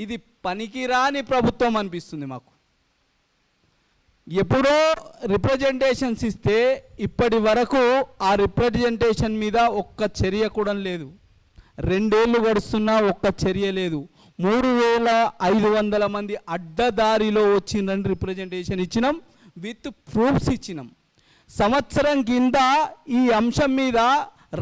ఇది పనికిరాని ప్రభుత్వం అనిపిస్తుంది మాకు. ఎప్పుడో రిప్రజెంటేషన్స్ ఇస్తే ఇప్పటి వరకు ఆ రిప్రజెంటేషన్ మీద ఒక్క చర్య కూడా లేదు. 2 ఏళ్ళు గడుస్తున్నా ఒక్క చర్య లేదు. 3500 మంది అడ్డదారిలో వచ్చిందని రిప్రజెంటేషన్ ఇచ్చినాం, విత్ ప్రూఫ్స్ ఇచ్చినాం. సంవత్సరం కింద ఈ అంశం మీద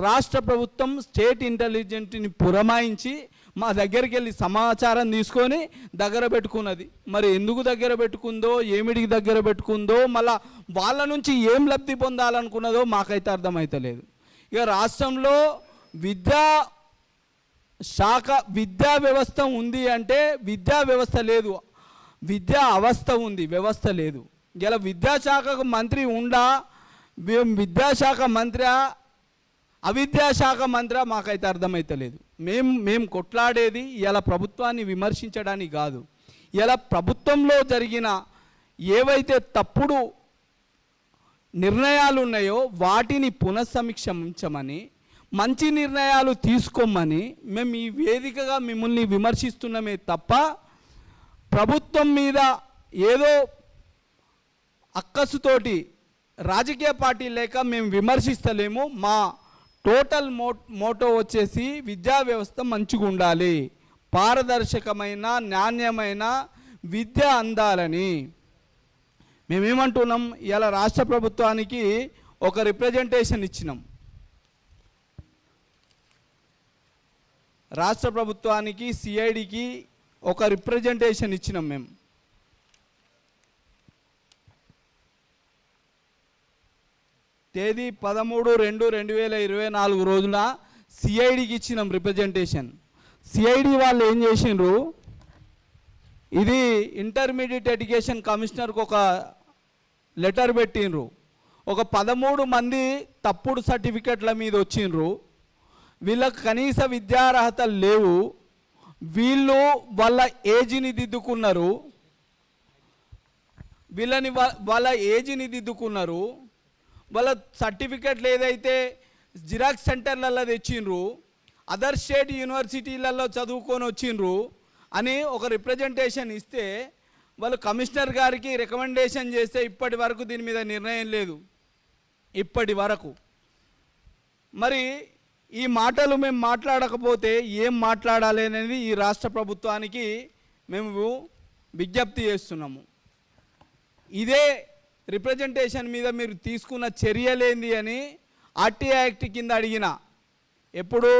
రాష్ట్ర ప్రభుత్వం స్టేట్ ఇంటెలిజెన్స్ని పురమాయించి మా దగ్గరికి వెళ్ళి సమాచారం తీసుకొని దగ్గర పెట్టుకున్నది. మరి ఎందుకు దగ్గర పెట్టుకుందో, ఏమిడికి దగ్గర పెట్టుకుందో, మళ్ళా వాళ్ళ నుంచి ఏం లబ్ధి పొందాలనుకున్నదో మాకైతే అర్థమవుతలేదు. ఇక రాష్ట్రంలో విద్యా వ్యవస్థ ఉంది అంటే విద్యా వ్యవస్థ లేదు, విద్యా అవస్థ ఉంది, వ్యవస్థ లేదు. ఇలా విద్యాశాఖకు మంత్రి ఉండా, విద్యాశాఖ మంత్రి అవిద్యాశాఖ మంత్రి మాకైతే అర్థమవుతలేదు. మేము కొట్లాడేది ఇలా ప్రభుత్వాన్ని విమర్శించడానికి కాదు. ఇలా ప్రభుత్వంలో జరిగిన ఏవైతే తప్పుడు నిర్ణయాలు ఉన్నాయో వాటిని పునఃసమీక్షించమని, మంచి నిర్ణయాలు తీసుకోమని మేము ఈ వేదికగా మిమ్మల్ని విమర్శిస్తున్నామే తప్ప ప్రభుత్వం మీద ఏదో అక్కసుతోటి రాజకీయ పార్టీ లేక మేము విమర్శిస్తలేము. మా టోటల్ మోటో వచ్చేసి విద్యా వ్యవస్థ మంచిగా ఉండాలి, పారదర్శకమైన నాణ్యమైన విద్య అందాలని మేమేమంటున్నాం. ఇలా రాష్ట్ర ప్రభుత్వానికి ఒక రిప్రజెంటేషన్ ఇచ్చినాం. రాష్ట్ర ప్రభుత్వానికి సిఐడికి ఒక రిప్రజెంటేషన్ ఇచ్చినాం. మేము తేదీ 13/2/2024 రోజున సిఐడికి ఇచ్చినాం రిప్రజెంటేషన్. సిఐడి వాళ్ళు ఏం చేసిండ్రు, ఇది ఇంటర్మీడియట్ ఎడ్యుకేషన్ కమిషనర్కి ఒక లెటర్ పెట్టిండ్రు. ఒక 13 మంది తప్పుడు సర్టిఫికెట్ల మీద వచ్చిండ్రు. వీళ్ళకి కనీస విద్యార్హతలు లేవు. వీళ్ళు వాళ్ళ ఏజ్ని దిద్దుకున్నారు, వాళ్ళ ఏజ్ని దిద్దుకున్నారు. వాళ్ళ సర్టిఫికెట్లు ఏదైతే జిరాక్స్ సెంటర్లలో తెచ్చిండ్రు, అదర్ స్టేట్ యూనివర్సిటీలలో చదువుకొని వచ్చిండ్రు అని ఒక రిప్రజెంటేషన్ ఇస్తే వాళ్ళు కమిషనర్ గారికి రికమెండేషన్ చేస్తే ఇప్పటి వరకు దీని మీద నిర్ణయం లేదు. ఇప్పటి వరకు మరి ఈ మాటలు మేము మాట్లాడకపోతే ఏం మాట్లాడాలి అనేది ఈ రాష్ట్ర ప్రభుత్వానికి మేము విజ్ఞప్తి చేస్తున్నాము. ఇదే రిప్రజెంటేషన్ మీద మీరు తీసుకున్న చర్యలేంది అని ఆర్టీఐ యాక్ట్ కింద అడిగిన, ఎప్పుడు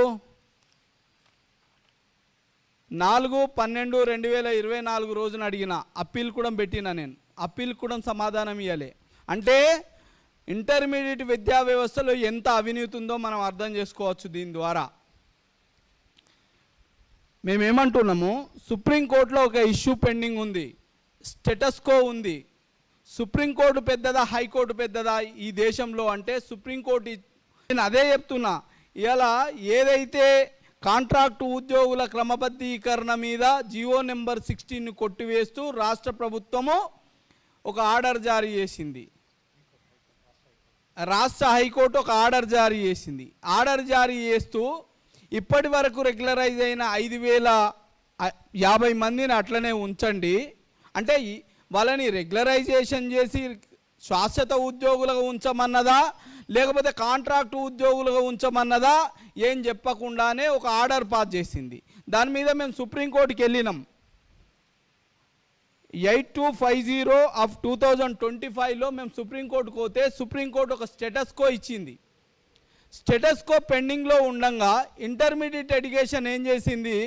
4/12/2024 రోజున అడిగిన, అప్పీల్ కూడా పెట్టిన. నేను అప్పీల్ కూడా సమాధానం ఇవ్వలే. అంటే ఇంటర్మీడియట్ విద్యా వ్యవస్థలో ఎంత అవినీతి ఉందో మనం అర్థం చేసుకోవచ్చు. దీని ద్వారా మేమేమంటున్నాము, సుప్రీంకోర్టులో ఒక ఇష్యూ పెండింగ్ ఉంది, స్టేటస్ కో ఉంది. సుప్రీంకోర్టు పెద్దదా, హైకోర్టు పెద్దదా ఈ దేశంలో అంటే సుప్రీంకోర్టు. నేను అదే చెప్తున్నా, ఇలా ఏదైతే కాంట్రాక్టు ఉద్యోగుల క్రమబద్ధీకరణ మీద జియో నెంబర్ 16ని కొట్టివేస్తూ రాష్ట్ర ప్రభుత్వము ఒక ఆర్డర్ జారీ చేసింది. రాష్ట్ర హైకోర్టు ఒక ఆర్డర్ జారీ చేసింది. ఆర్డర్ జారీ చేస్తూ ఇప్పటి వరకు రెగ్యులరైజ్ అయిన 5050 మందిని అట్లనే ఉంచండి అంటే వాళ్ళని రెగ్యులరైజేషన్ చేసి శాశ్వత ఉద్యోగులుగా ఉంచమన్నదా, లేకపోతే కాంట్రాక్టు ఉద్యోగులుగా ఉంచమన్నదా ఏం చెప్పకుండానే ఒక ఆర్డర్ పాస్ చేసింది. దాని మీద మేము సుప్రీంకోర్టుకి వెళ్ళినాం. 8250/2025లో మేము సుప్రీంకోర్టుకు పోతే సుప్రీంకోర్టు ఒక స్టేటస్ కో ఇచ్చింది. స్టేటస్ కో పెండింగ్లో ఉండగా ఇంటర్మీడియట్ ఎడ్యుకేషన్ ఏం చేసింది,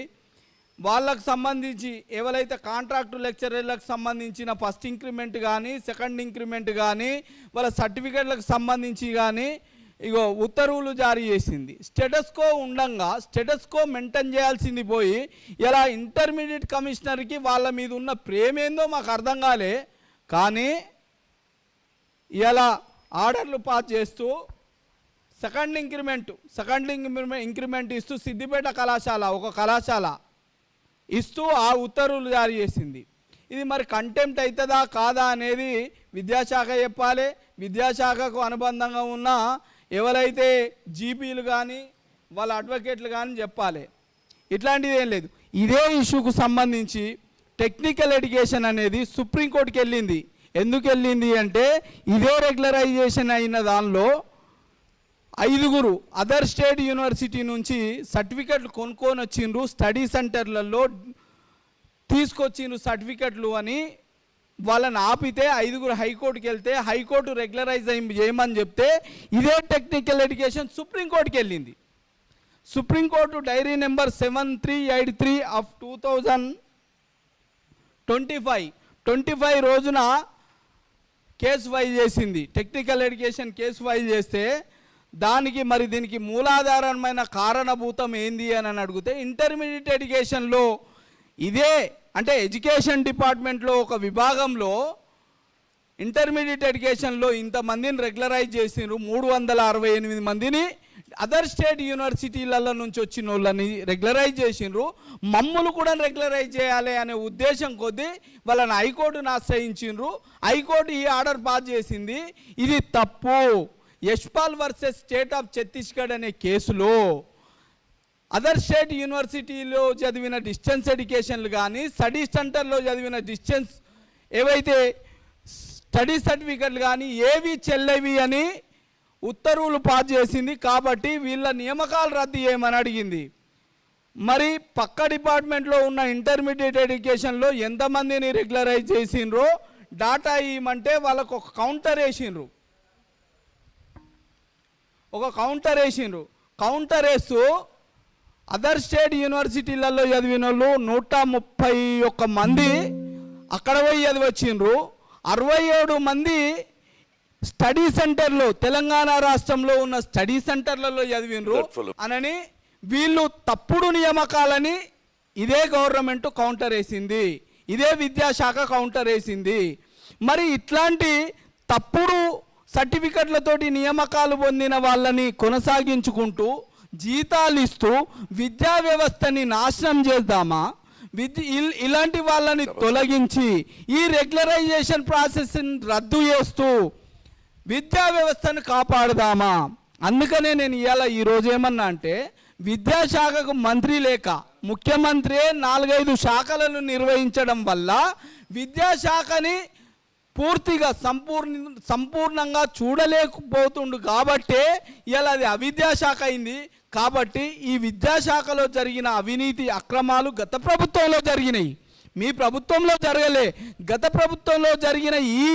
వాళ్ళకు సంబంధించి ఎవరైతే కాంట్రాక్టు లెక్చరర్లకు సంబంధించిన ఫస్ట్ ఇంక్రిమెంట్ కానీ సెకండ్ ఇంక్రిమెంట్ కానీ వాళ్ళ సర్టిఫికెట్లకు సంబంధించి కానీ ఇగో ఉత్తర్వులు జారీ చేసింది. స్టేటస్ కో ఉండగా స్టేటస్ కో మెయింటైన్ చేయాల్సింది పోయి ఇలా ఇంటర్మీడియట్ కమిషనర్కి వాళ్ళ మీద ఉన్న ప్రేమేందో మాకు అర్థం కాలే. కానీ ఇలా ఆర్డర్లు పాస్ చేస్తూ సెకండ్ ఇంక్రిమెంట్ ఇస్తూ సిద్దిపేట కళాశాల ఒక కళాశాల ఇస్తూ ఆ ఉత్తర్వులు జారీ చేసింది. ఇది మరి కంటెంప్ట్ అవుతుందా కాదా అనేది విద్యాశాఖ చెప్పాలి. విద్యాశాఖకు అనుబంధంగా ఉన్న ఎవరైతే జీపీలు కానీ వాళ్ళ అడ్వకేట్లు కానీ చెప్పాలి. ఇట్లాంటిది ఏం లేదు. ఇదే ఇష్యూకు సంబంధించి టెక్నికల్ ఎడ్యుకేషన్ అనేది సుప్రీంకోర్టుకి వెళ్ళింది. ఎందుకు వెళ్ళింది అంటే ఇదే రెగ్యులరైజేషన్ అయిన దానిలో 5 అదర్ స్టేట్ యూనివర్సిటీ నుంచి సర్టిఫికెట్లు కొనుక్కొని వచ్చిండ్రు, స్టడీ సెంటర్లలో తీసుకొచ్చిండ్రు సర్టిఫికెట్లు అని వాళ్ళని ఆపితే 5 హైకోర్టుకి వెళ్తే హైకోర్టు రెగ్యులరైజ్ చేయమని చెప్తే ఇదే టెక్నికల్ ఎడ్యుకేషన్ సుప్రీంకోర్టుకి వెళ్ళింది. సుప్రీంకోర్టు డైరీ నెంబర్ 7383 ఆఫ్ 2025 రోజున కేసు ఫైల్ చేసింది. టెక్నికల్ ఎడ్యుకేషన్ కేసు ఫైల్ చేస్తే దీనికి మూలాధారమైన కారణభూతం ఏంది అని అడిగితే ఇంటర్మీడియట్ ఎడ్యుకేషన్లో ఇదే అంటే ఎడ్యుకేషన్ డిపార్ట్మెంట్లో ఒక విభాగంలో ఇంటర్మీడియట్ ఎడ్యుకేషన్లో ఇంతమందిని రెగ్యులరైజ్ చేసిండ్రు, 368 మందిని అదర్ స్టేట్ యూనివర్సిటీలలో నుంచి వచ్చిన వాళ్ళని రెగ్యులరైజ్ చేసిండ్రు, మమ్మల్ని కూడా రెగ్యులరైజ్ చేయాలి అనే ఉద్దేశం కొద్దీ వాళ్ళని హైకోర్టును ఆశ్రయించిండ్రు. హైకోర్టు ఈ ఆర్డర్ పాస్ చేసింది. ఇది తప్పు. Yashpal versus state of Chhattisgarh అనే కేసులో అదర్ స్టేట్ యూనివర్సిటీలో చదివిన డిస్టెన్స్ ఎడ్యుకేషన్లు కానీ స్టడీ సెంటర్లో చదివిన డిస్టెన్స్ ఏవైతే స్టడీ సర్టిఫికెట్లు కానీ ఏవి చెల్లవి అని ఉత్తర్వులు పాస్ చేసింది. కాబట్టి వీళ్ళ నియామకాలు రద్దు చేయమని అడిగింది. మరి పక్క డిపార్ట్మెంట్లో ఉన్న ఇంటర్మీడియట్ ఎడ్యుకేషన్లో ఎంతమందిని రెగ్యులరైజ్ చేసిండ్రో డాటా ఇవ్వమంటే వాళ్ళకు ఒక కౌంటర్ వేసిండ్రు. కౌంటర్ వేస్తూ అదర్ స్టేట్ యూనివర్సిటీలలో చదివిన వాళ్ళు 131 మంది అక్కడ పోయి చదివచ్చిండ్రు, 67 మంది స్టడీ సెంటర్లో తెలంగాణ రాష్ట్రంలో ఉన్న స్టడీ సెంటర్లలో చదివినరు అనని వీళ్ళు తప్పుడు నియామకాలని ఇదే గవర్నమెంట్ కౌంటర్ వేసింది, ఇదే విద్యాశాఖ కౌంటర్ వేసింది. మరి ఇట్లాంటి తప్పుడు సర్టిఫికెట్లతోటి నియామకాలు పొందిన వాళ్ళని కొనసాగించుకుంటూ జీతాలు ఇస్తూ విద్యా వ్యవస్థని నాశనం చేద్దామా? ఇలాంటి వాళ్ళని తొలగించి ఈ రెగ్యులరైజేషన్ ప్రాసెస్ని రద్దు చేస్తూ విద్యా వ్యవస్థను కాపాడదామా? అందుకనే నేను ఈరోజు ఏమన్నా అంటే విద్యాశాఖకు మంత్రి లేక ముఖ్యమంత్రి 4-5 శాఖలను నిర్వహించడం వల్ల విద్యాశాఖని పూర్తిగా సంపూర్ణంగా చూడలేకపోతుండు. కాబట్టే ఇలా అది అవిద్యాశాఖ అయింది. కాబట్టి ఈ విద్యాశాఖలో జరిగిన అవినీతి అక్రమాలు గత ప్రభుత్వంలో జరిగినాయి, మీ ప్రభుత్వంలో జరగలే. గత ప్రభుత్వంలో జరిగిన ఈ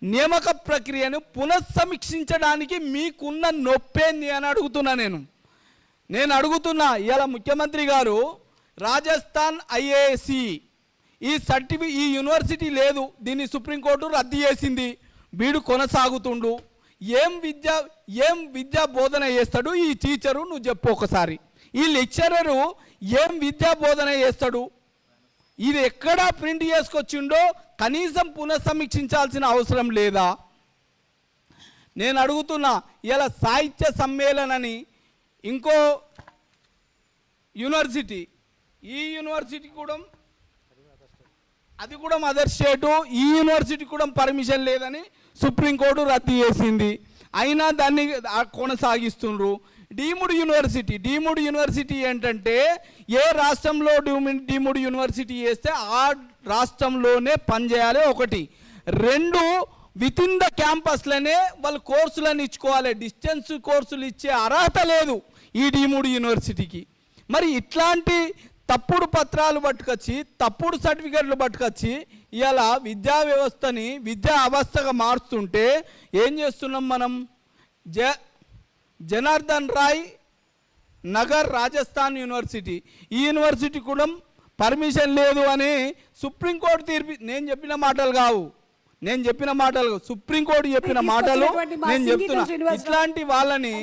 నియామక ప్రక్రియను పునఃసమీక్షించడానికి మీకున్న నొప్పేంది అని అడుగుతున్నా. నేను అడుగుతున్నా, ఇలా ముఖ్యమంత్రి గారు రాజస్థాన్ ఐఏఎస్సి ఈ యూనివర్సిటీ లేదు, దీన్ని సుప్రీంకోర్టు రద్దు చేసింది, వీడు కొనసాగుతుండు. ఏం విద్యా బోధన చేస్తాడు ఈ టీచరు? నువ్వు చెప్పు ఒకసారి. ఈ లెక్చరరు ఏం విద్యా బోధన చేస్తాడు? ఇది ఎక్కడా ప్రింట్ చేసుకొచ్చిండో కనీసం పునఃసమీక్షించాల్సిన అవసరం లేదా? నేను అడుగుతున్నా. ఇలా సాహిత్య సమ్మేళనని ఇంకో యూనివర్సిటీ, ఈ యూనివర్సిటీ కూడా అది కూడా అదర్ స్టేటు, ఈ యూనివర్సిటీ కూడా పర్మిషన్ లేదని సుప్రీంకోర్టు రద్దు చేసింది. అయినా దాన్ని కొనసాగిస్తుండ్రు. డీమ్డ్ యూనివర్సిటీ ఏంటంటే ఏ రాష్ట్రంలో డీమ్డ్ యూనివర్సిటీ చేస్తే ఆ రాష్ట్రంలోనే పనిచేయాలి. 1, 2 విత్ ఇన్ ద క్యాంపస్లోనే వాళ్ళు కోర్సులను ఇచ్చుకోవాలి. డిస్టెన్స్ కోర్సులు ఇచ్చే అర్హత లేదు ఈ డీమ్డ్ యూనివర్సిటీకి. మరి ఇట్లాంటి తప్పుడు పత్రాలు పట్టుకొచ్చి తప్పుడు సర్టిఫికెట్లు పట్టుకొచ్చి ఇలా విద్యా వ్యవస్థని విద్యా అవస్థగా మారుస్తుంటే ఏం చేస్తున్నాం మనం? జనార్దన్ రాయ్ నగర్ రాజస్థాన్ యూనివర్సిటీ, ఈ యూనివర్సిటీ కూడా పర్మిషన్ లేదు అని సుప్రీంకోర్టు తీర్పు. నేను చెప్పిన మాటలు కావు, సుప్రీంకోర్టు చెప్పిన మాటలు నేను చెప్తున్నా. ఇట్లాంటి వాళ్ళని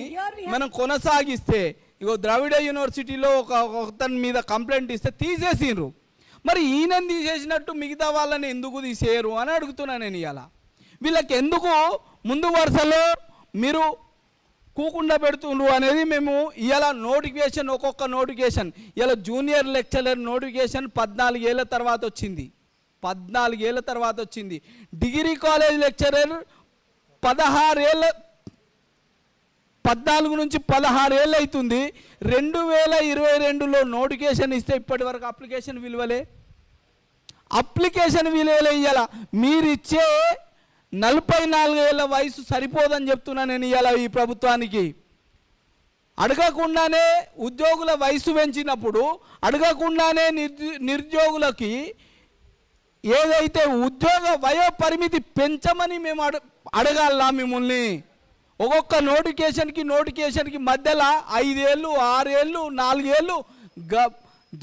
మనం కొనసాగిస్తే ఇగో ద్రావిడ యూనివర్సిటీలో ఒకతని మీద కంప్లైంట్ ఇస్తే తీసేసిండ్రు. మరి ఈయన తీసేసినట్టు మిగతా వాళ్ళని ఎందుకు తీసేయరు అని అడుగుతున్నా నేను. ఇలా వీళ్ళకి ఎందుకు ముందు వరుసలో మీరు కూకుండా పెడుతుండ్రు అనేది మేము ఇలా నోటిఫికేషన్, ఒక్కొక్క నోటిఫికేషన్ ఇలా జూనియర్ లెక్చరర్ నోటిఫికేషన్ 14 ఏళ్ళ తర్వాత వచ్చింది. 14 ఏళ్ళ తర్వాత వచ్చింది. డిగ్రీ కాలేజ్ లెక్చరర్ 14 నుంచి 16 ఏళ్ళు అవుతుంది. 2022లో నోటిఫికేషన్ ఇస్తే ఇప్పటి వరకు అప్లికేషన్ విలువలే ఇవ్వాల. మీరు ఇచ్చే 44 ఏళ్ళ వయసు సరిపోదని చెప్తున్నా నేను ఇవాళ ఈ ప్రభుత్వానికి. అడగకుండానే ఉద్యోగుల వయసు పెంచినప్పుడు, అడగకుండానే నిరుద్యోగులకి ఏదైతే ఉద్యోగ వయో పరిమితి పెంచమని మేము అడగాలా మిమ్మల్ని? ఒక్కొక్క నోటిఫికేషన్కి మధ్యలో 5 ఏళ్ళు 6 ఏళ్ళు 4 ఏళ్ళు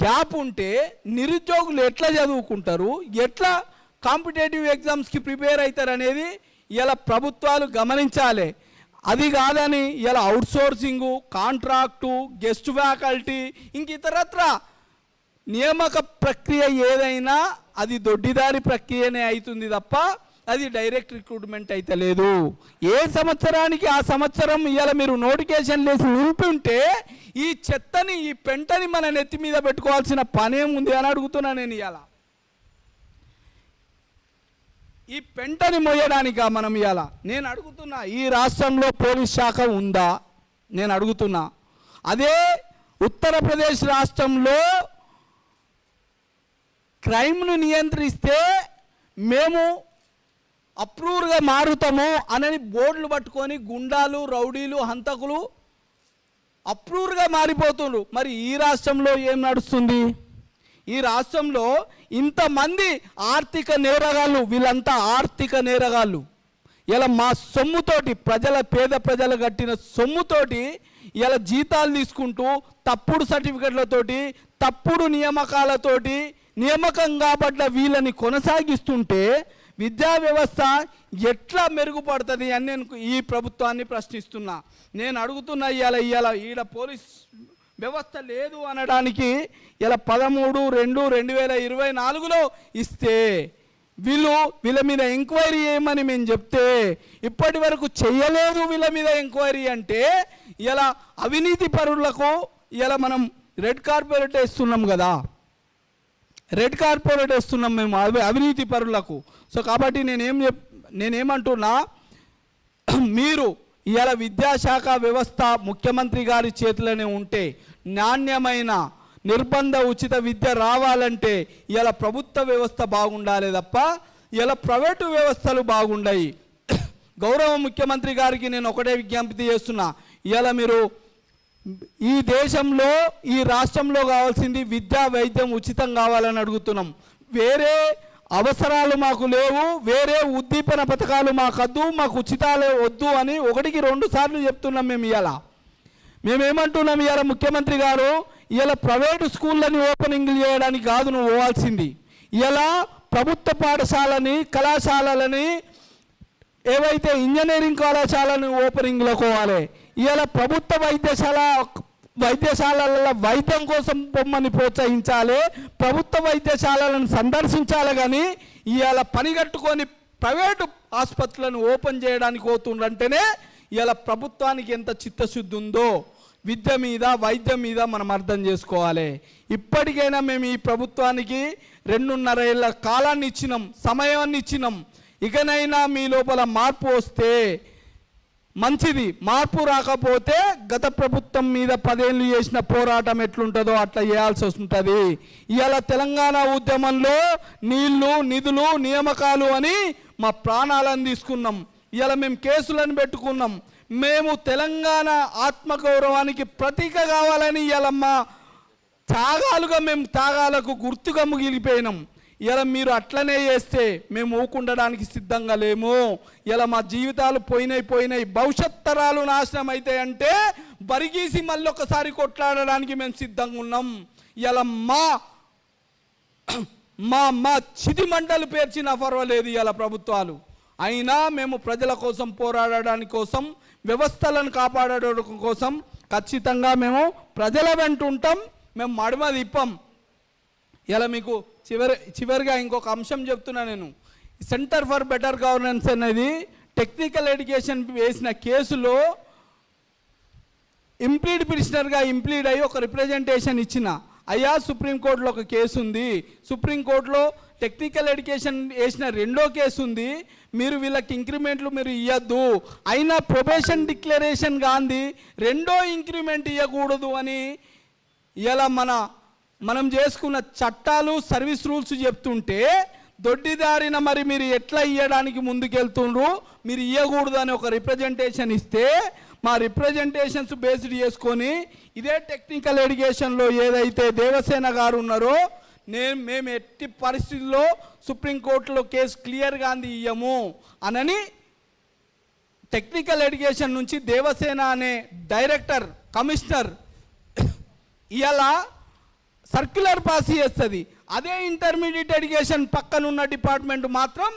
గ్యాప్ ఉంటే నిరుద్యోగులు ఎట్లా చదువుకుంటారు, ఎట్లా కాంపిటేటివ్ ఎగ్జామ్స్కి ప్రిపేర్ అవుతారు అనేది ఇలా ప్రభుత్వాలు గమనించాలి. అది కాదని ఇలా అవుట్సోర్సింగు, కాంట్రాక్టు, గెస్ట్ ఫ్యాకల్టీ, ఇంక ఇతరత్ర నియామక ప్రక్రియ ఏదైనా అది దొడ్డిదారి ప్రక్రియనే అవుతుంది తప్ప అది డైరెక్ట్ రిక్రూట్మెంట్ అయితే లేదు. ఏ సంవత్సరానికి ఆ సంవత్సరం ఇవాళ మీరు నోటిఫికేషన్ లేసి నింపుంటే ఈ చెత్తని, ఈ పెంటని మన నెత్తి మీద పెట్టుకోవాల్సిన పనేముంది అని అడుగుతున్నా నేను. ఇవాళ ఈ పెంటని మోయడానికా మనం ఇవాళ? నేను అడుగుతున్నా, ఈ రాష్ట్రంలో పోలీస్ శాఖ ఉందా? నేను అడుగుతున్నా. అదే ఉత్తరప్రదేశ్ రాష్ట్రంలో క్రైమ్ను నియంత్రిస్తే మేము అప్రూవ్గా మారుతాము అని బోర్డులు పట్టుకొని గుండాలు, రౌడీలు, హంతకులు అప్రూవ్గా మారిపోతుండ్రు. మరి ఈ రాష్ట్రంలో ఏం నడుస్తుంది? ఈ రాష్ట్రంలో ఇంతమంది ఆర్థిక నేరగాళ్ళు, వీళ్ళంతా ఆర్థిక నేరగాళ్ళు. ఇలా మా సొమ్ముతోటి, పేద ప్రజలు కట్టిన సొమ్ముతోటి ఇలా జీతాలు తీసుకుంటూ తప్పుడు సర్టిఫికెట్లతోటి, తప్పుడు నియామకాలతోటి నియామకం కాబట్ల వీళ్ళని కొనసాగిస్తుంటే విద్యా వ్యవస్థ ఎట్లా మెరుగుపడుతుంది అని నేను ఈ ప్రభుత్వాన్ని ప్రశ్నిస్తున్నా. నేను అడుగుతున్నా, ఈడ పోలీస్ వ్యవస్థ లేదు అనడానికి ఇలా 13/2/2024లో ఇస్తే వీళ్ళ మీద ఎంక్వైరీ చేయమని మేము చెప్తే ఇప్పటి వరకు చేయలేదు. వీళ్ళ మీద ఎంక్వైరీ అంటే ఇలా అవినీతి పరులకు ఇలా మనం రెడ్ కార్పొరేట్ వేస్తున్నాం కదా, రెడ్ కార్పొరేట్ వేస్తున్నాం మేము అవినీతి పరులకు. సో కాబట్టి నేనేమంటున్నా, మీరు ఇవాళ విద్యాశాఖ వ్యవస్థ ముఖ్యమంత్రి గారి చేతిలోనే ఉంటే నాణ్యమైన నిర్బంధ ఉచిత విద్య రావాలంటే ఇవాళ ప్రభుత్వ వ్యవస్థ బాగుండాలి తప్ప ఇలా ప్రైవేటు వ్యవస్థలు బాగుండాయి. గౌరవ ముఖ్యమంత్రి గారికి నేను ఒకటే విజ్ఞప్తి చేస్తున్నా, ఇవాళ మీరు ఈ దేశంలో, ఈ రాష్ట్రంలో కావాల్సింది విద్యా వైద్యం ఉచితం కావాలని అడుగుతున్నాం. వేరే అవసరాలు మాకు లేవు, వేరే ఉద్దీపన పథకాలు మాకొద్దు, మాకు ఉచితాలు వద్దు అని 1కి 2 సార్లు చెప్తున్నాం. మేమేమంటున్నాం, ఇవాళ ముఖ్యమంత్రి గారు ఇలా ప్రైవేటు స్కూళ్ళని ఓపెనింగ్ చేయడానికి కాదు నువ్వు పోవాల్సింది. ఇలా ప్రభుత్వ పాఠశాలని, కళాశాలలని, ఏవైతే ఇంజనీరింగ్ కళాశాలను ఓపెనింగ్లో పోవాలి. ఇలా ప్రభుత్వ వైద్యశాలల వైద్యం కోసం బొమ్మని ప్రోత్సహించాలి, ప్రభుత్వ వైద్యశాలలను సందర్శించాలి. కానీ ఇవాళ పని కట్టుకొని ప్రైవేటు ఆసుపత్రులను ఓపెన్ చేయడానికి పోతుండంటేనే ఇలా ప్రభుత్వానికి ఎంత చిత్తశుద్ధి ఉందో విద్య మీద, వైద్యం మీద మనం అర్థం చేసుకోవాలి. ఇప్పటికైనా మేము ఈ ప్రభుత్వానికి 2.5 ఏళ్ళ కాలాన్ని ఇచ్చినాం, సమయాన్ని ఇచ్చినాం. ఇకనైనా మీ లోపల మార్పు వస్తే మంచిది. మార్పు రాకపోతే గత ప్రభుత్వం మీద 10 ఏళ్ళు చేసిన పోరాటం ఎట్లుంటుందో అట్లా చేయాల్సి వస్తుంటుంది. ఇవాళ తెలంగాణ ఉద్యమంలో నీళ్లు, నిధులు, నియామకాలు అని మా ప్రాణాలను తీసుకున్నాం. ఇవాళ మేము కేసులను పెట్టుకున్నాం. మేము తెలంగాణ ఆత్మగౌరవానికి ప్రతీక కావాలని ఇవాళ మా త్యాగాలకు గుర్తుగా మిగిలిపోయినాం. ఇలా మీరు అట్లనే చేస్తే మేము ఊకుండడానికి సిద్ధంగా లేము. ఇలా మా జీవితాలు పోయినాయి, భవిష్యత్ తరాలు నాశనం అవుతాయి అంటే బరిగీసి మళ్ళీ ఒకసారి కొట్లాడడానికి మేము సిద్ధంగా ఉన్నాం. ఇలా మా చితి మంటలు పేర్చిన పర్వాలేదు ఇలా ప్రభుత్వాలు. అయినా మేము ప్రజల కోసం పోరాడడానికి కోసం, వ్యవస్థలను కాపాడడం కోసం ఖచ్చితంగా మేము ప్రజల వెంట ఉంటాం. మేము మడమ తిప్పం. ఇలా మీకు చివరిగా ఇంకొక అంశం చెప్తున్నా నేను. సెంటర్ ఫర్ బెటర్ గవర్నెన్స్ అనేది టెక్నికల్ ఎడ్యుకేషన్ వేసిన కేసులో ఇంప్లీడ్ పిటిషనర్గా ఇంప్లీడ్ అయ్యి ఒక రిప్రజెంటేషన్ ఇచ్చిన. అయ్యా సుప్రీంకోర్టులో ఒక కేసు ఉంది, సుప్రీంకోర్టులో టెక్నికల్ ఎడ్యుకేషన్ వేసిన రెండో కేసు ఉంది, మీరు వీళ్ళకి ఇంక్రిమెంట్లు మీరు ఇవ్వద్దు, అయినా ప్రొబేషన్ డిక్లరేషన్ గాంధీ రెండో ఇంక్రిమెంట్ ఇవ్వకూడదు అని ఇలా మనం చేసుకున్న చట్టాలు సర్వీస్ రూల్స్ చెప్తుంటే దొడ్డిదారిన మరి మీరు ఎట్లా ఇవ్వడానికి ముందుకెళ్తుండ్రు, మీరు ఇవ్వకూడదు అని ఒక రిప్రజెంటేషన్ ఇస్తే మా రిప్రజెంటేషన్స్ బేస్డ్ చేసుకొని ఇదే టెక్నికల్ ఎడ్యుకేషన్లో ఏదైతే దేవసేన గారు ఉన్నారో మేము ఎట్టి పరిస్థితుల్లో సుప్రీంకోర్టులో కేసు క్లియర్గా ఇయ్యము అనని టెక్నికల్ ఎడ్యుకేషన్ నుంచి దేవసేన అనే డైరెక్టర్ కమిషనర్ ఇలా సర్క్యులర్ పాస్ చేస్తుంది. అదే ఇంటర్మీడియట్ ఎడ్యుకేషన్ పక్కనున్న డిపార్ట్మెంట్ మాత్రం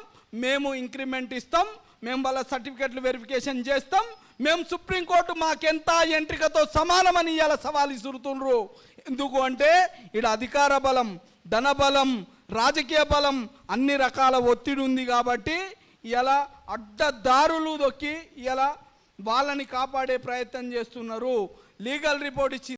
మేము ఇంక్రిమెంట్ ఇస్తాం, మేము వాళ్ళ సర్టిఫికెట్లు వెరిఫికేషన్ చేస్తాం, మేము సుప్రీంకోర్టు మాకెంత ఎంట్రికతో సమానమని ఇవాళ సవాల్ ఇసురుతుండ్రు. ఎందుకు అంటే ఇక్కడ అధికార బలం, ధన బలం, రాజకీయ బలం అన్ని రకాల ఒత్తిడి ఉంది కాబట్టి ఇలా అడ్డదారులు దొక్కి ఇలా వాళ్ళని కాపాడే ప్రయత్నం చేస్తున్నారు. లీగల్ రిపోర్ట్ ఇచ్చి